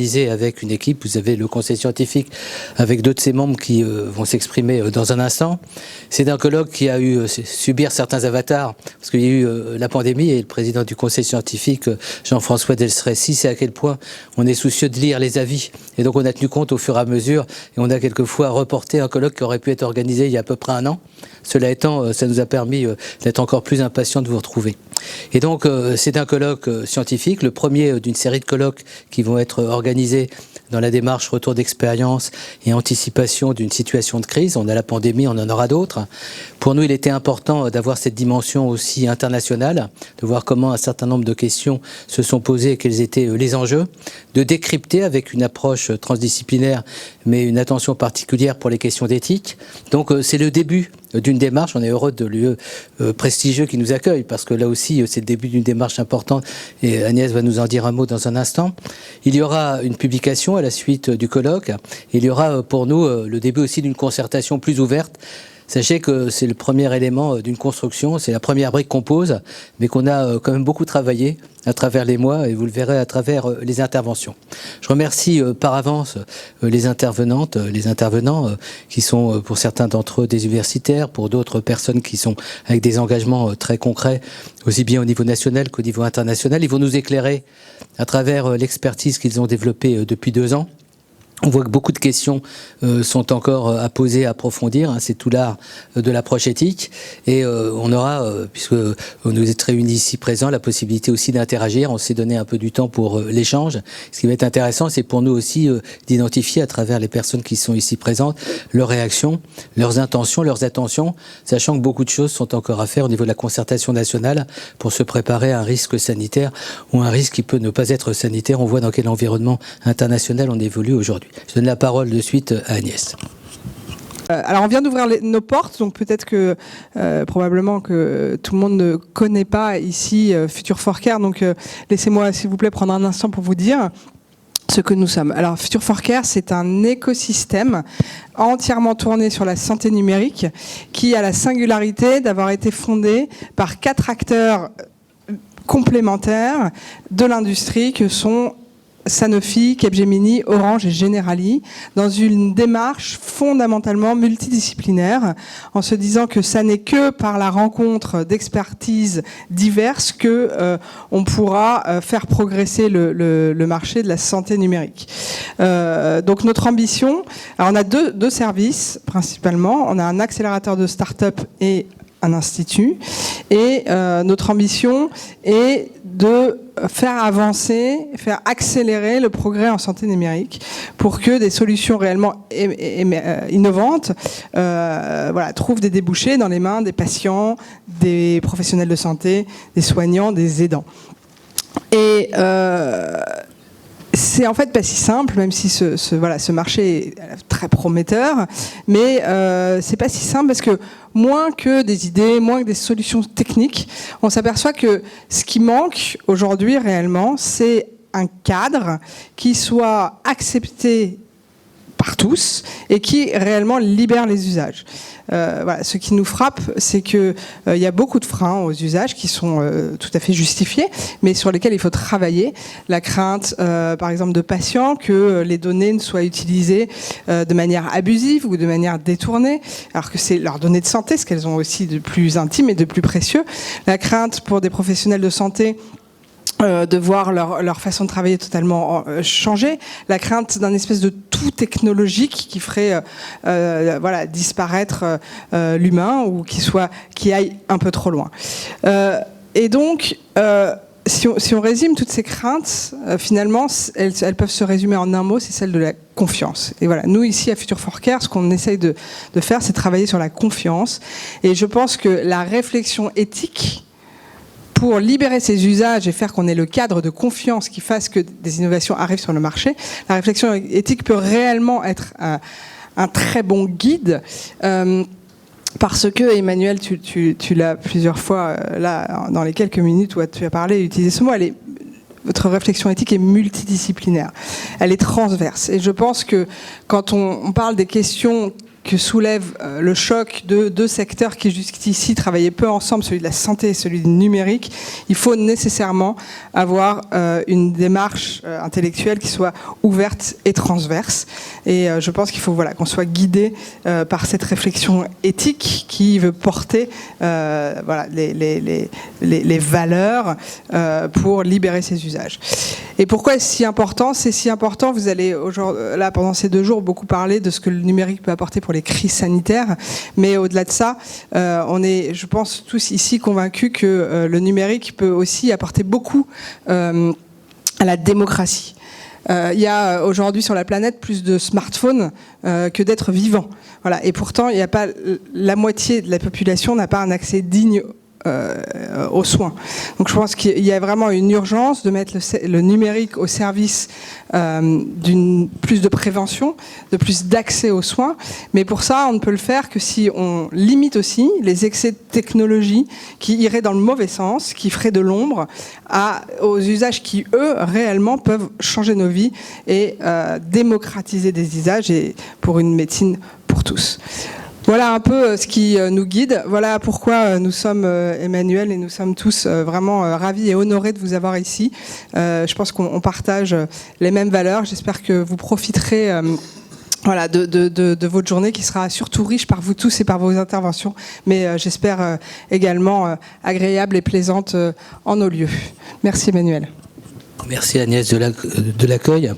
organisé avec une équipe. Vous avez le conseil scientifique avec deux de ses membres qui vont s'exprimer dans un instant. C'est un colloque qui a eu subir certains avatars, parce qu'il y a eu la pandémie, et le président du conseil scientifique, Jean-François Delcrécy, c'est à quel point on est soucieux de lire les avis. Et donc on a tenu compte au fur et à mesure, et on a quelquefois reporté un colloque qui aurait pu être organisé il y a à peu près un an. Cela étant, ça nous a permis d'être encore plus impatients de vous retrouver. Et donc, c'est un colloque scientifique, le premier d'une série de colloques qui vont être organisés dans la démarche retour d'expérience et anticipation d'une situation de crise. On a la pandémie, on en aura d'autres. Pour nous, il était important d'avoir cette dimension aussi internationale, de voir comment un certain nombre de questions se sont posées et quels étaient les enjeux, de décrypter avec une approche transdisciplinaire, mais une attention particulière pour les questions d'éthique. Donc, c'est le début d'une démarche. On est heureux de lieux prestigieux qui nous accueillent, parce que là aussi, c'est le début d'une démarche importante, et Agnès va nous en dire un mot dans un instant. Il y aura une publication à la suite du colloque. Il y aura pour nous le début aussi d'une concertation plus ouverte. Sachez que c'est le premier élément d'une construction, c'est la première brique qu'on pose, mais qu'on a quand même beaucoup travaillé à travers les mois, et vous le verrez à travers les interventions. Je remercie par avance les intervenantes, les intervenants, qui sont pour certains d'entre eux des universitaires, pour d'autres personnes qui sont avec des engagements très concrets, aussi bien au niveau national qu'au niveau international. Ils vont nous éclairer à travers l'expertise qu'ils ont développée depuis 2 ans. On voit que beaucoup de questions sont encore à poser, à approfondir. C'est tout l'art de l'approche éthique. Et on aura, puisque nous êtes réunis ici présents, la possibilité aussi d'interagir. On s'est donné un peu du temps pour l'échange. Ce qui va être intéressant, c'est pour nous aussi d'identifier à travers les personnes qui sont ici présentes leurs réactions, leurs intentions, leurs attentions, sachant que beaucoup de choses sont encore à faire au niveau de la concertation nationale pour se préparer à un risque sanitaire ou un risque qui peut ne pas être sanitaire. On voit dans quel environnement international on évolue aujourd'hui. Je donne la parole de suite à Agnès. Alors on vient d'ouvrir nos portes, donc peut-être que probablement que tout le monde ne connaît pas ici Future for Care, donc laissez-moi s'il vous plaît prendre un instant pour vous dire ce que nous sommes. Alors Future for Care, c'est un écosystème entièrement tourné sur la santé numérique qui a la singularité d'avoir été fondé par 4 acteurs complémentaires de l'industrie que sont Sanofi, Capgemini, Orange et Generali, dans une démarche fondamentalement multidisciplinaire, en se disant que ça n'est que par la rencontre d'expertises diverses que on pourra faire progresser le marché de la santé numérique. Donc notre ambition, alors on a deux services principalement, on a un accélérateur de start-up et un institut, et notre ambition est de faire avancer, faire accélérer le progrès en santé numérique pour que des solutions réellement innovantes trouvent des débouchés dans les mains des patients, des professionnels de santé, des soignants, des aidants. Et c'est en fait pas si simple, même si ce marché est très prometteur, mais c'est pas si simple parce que moins que des idées, moins que des solutions techniques, on s'aperçoit que ce qui manque aujourd'hui réellement, c'est un cadre qui soit accepté par tous et qui réellement libère les usages. Ce qui nous frappe, c'est que il y a beaucoup de freins aux usages qui sont tout à fait justifiés, mais sur lesquels il faut travailler. La crainte, par exemple, de patients que les données ne soient utilisées de manière abusive ou de manière détournée, alors que c'est leurs données de santé, ce qu'elles ont aussi de plus intime et de plus précieux. La crainte pour des professionnels de santé de voir leur façon de travailler totalement changer, la crainte d'un espèce de tout technologique qui ferait disparaître l'humain ou qui aille un peu trop loin. Et donc, si on résume toutes ces craintes, finalement, elles peuvent se résumer en un mot, c'est celle de la confiance. Et voilà, nous ici à Future for Care, ce qu'on essaye de faire, c'est travailler sur la confiance. Et je pense que la réflexion éthique pour libérer ces usages et faire qu'on ait le cadre de confiance qui fasse que des innovations arrivent sur le marché, la réflexion éthique peut réellement être un très bon guide. Parce que, Emmanuel, tu l'as plusieurs fois, là, dans les quelques minutes où tu as parlé et utilisé ce mot, votre réflexion éthique est multidisciplinaire. Elle est transverse. Et je pense que quand on parle des questions que soulève le choc de deux secteurs qui jusqu'ici travaillaient peu ensemble, celui de la santé et celui du numérique, il faut nécessairement avoir une démarche intellectuelle qui soit ouverte et transverse. Et je pense qu'il faut qu'on soit guidé par cette réflexion éthique qui veut porter les valeurs pour libérer ces usages. Et pourquoi est-ce si important ? C'est si important, vous allez là pendant ces 2 jours beaucoup parler de ce que le numérique peut apporter pour les crises sanitaires, mais au-delà de ça, on est, je pense, tous ici convaincus que le numérique peut aussi apporter beaucoup à la démocratie. Il y a aujourd'hui sur la planète plus de smartphones que d'êtres vivants. Voilà. Et pourtant, il n'y a pas la moitié de la population n'a pas un accès digne aux soins. Donc je pense qu'il y a vraiment une urgence de mettre le numérique au service d'une plus de prévention, de plus d'accès aux soins. Mais pour ça, on ne peut le faire que si on limite aussi les excès de technologie qui iraient dans le mauvais sens, qui feraient de l'ombre aux usages qui, eux, réellement peuvent changer nos vies et démocratiser des usages et pour une médecine pour tous. Voilà un peu ce qui nous guide. Voilà pourquoi nous sommes, Emmanuel, et nous sommes tous vraiment ravis et honorés de vous avoir ici. Je pense qu'on partage les mêmes valeurs. J'espère que vous profiterez de votre journée qui sera surtout riche par vous tous et par vos interventions, mais j'espère également agréable et plaisante en nos lieux. Merci Emmanuel. Merci Agnès de l'accueil.